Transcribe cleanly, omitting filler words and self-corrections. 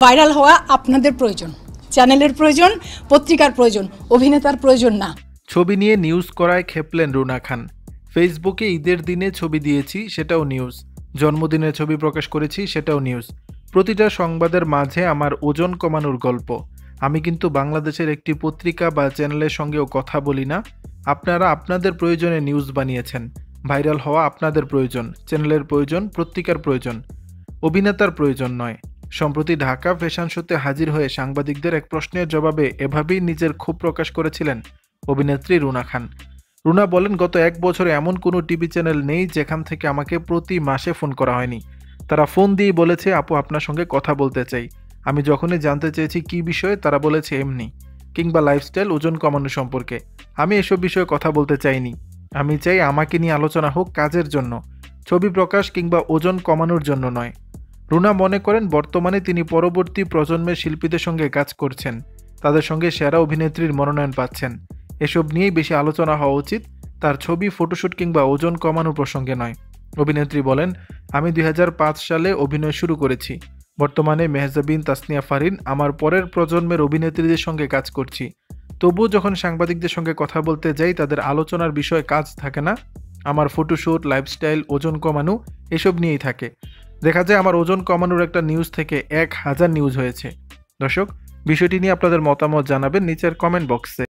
Viral হওয়া আপনাদের প্রয়োজন, চ্যানেলের প্রয়োজন, পত্রিকার প্রয়োজন, অভিনেতার প্রয়োজন না। ছবি নিয়ে নিউজ করায় খেপলেন রুনা খান। ফেসবুকে ঈদের দিনে ছবি দিয়েছি, সেটাও নিউজ। জন্মদিনের ছবি প্রকাশ করেছি, সেটাও নিউজ। প্রতিটা সংবাদের মাঝে আমার ওজন কমানোর গল্প। আমি কিন্তু বাংলাদেশের একটি পত্রিকা বা চ্যানেলের সঙ্গেও কথা বলি না। আপনারা আপনাদের প্রয়োজনে নিউজ বানিয়েছেন। ভাইরাল হওয়া আপনাদের প্রয়োজন, চ্যানেলের প্রয়োজন, পত্রিকার প্রয়োজন, অভিনেতার প্রয়োজন নয়। সম্প্রতি ঢাকা ফ্যাশন শোতে হাজির হয়ে সাংবাদিকদের এক প্রশ্নের জবাবে এভাবেই নিজের ক্ষোভ প্রকাশ করেছিলেন অভিনেত্রী রুনা খান। রুনা বলেন, গত 1 বছরে এমন কোনো টিভি চ্যানেল নেই যেখান থেকে আমাকে প্রতি মাসে ফোন করা হয়নি। তারা ফোন দিয়ে বলেছে, আপু আপনার সঙ্গে কথা বলতে চাই। আমি যখনই জানতে চেয়েছি কী বিষয়ে, তারা বলেছে এমনি, কিংবা লাইফস্টাইল, ওজন কমানো সম্পর্কে। আমি এসব বিষয়ে কথা বলতে চাইনি। আমি চাই আমাকে নিয়ে আলোচনা হোক কাজের জন্য, ছবি প্রকাশ কিংবা ওজন কমানোর জন্য নয়। রুনা মনে করেন বর্তমানে তিনি পরবর্তী প্রজন্মের শিল্পীদের সঙ্গে কাজ করছেন, তাদের সঙ্গে সেরা অভিনেত্রীর মনোনয়ন পাচ্ছেন। এসব নিয়েই বেশি আলোচনা হওয়া উচিত, তার ছবি, ফটোশ্যুট কিংবা ওজন কমানোর প্রসঙ্গে নয়। অভিনেত্রী বলেন, আমি 2005 সালে অভিনয় শুরু করেছি। বর্তমানে মেহজাবিন, তাসনিয়া ফারিন, আমার পরের প্রজন্মের অভিনেত্রীদের সঙ্গে কাজ করছি। তবুও যখন সাংবাদিকদের সঙ্গে কথা বলতে যাই, তাদের আলোচনার বিষয়ে কাজ থাকে না। আমার ফটোশ্যুট, লাইফস্টাইল, ওজন কমানো এসব নিয়েই থাকে। দেখা যায় আমার ওজন কমানোর একটা নিউজ থেকে 1000 নিউজ হয়েছে। দর্শক, বিষয়টি নিয়ে আপনাদের মতামত জানাবেন নিচের কমেন্ট বক্সে।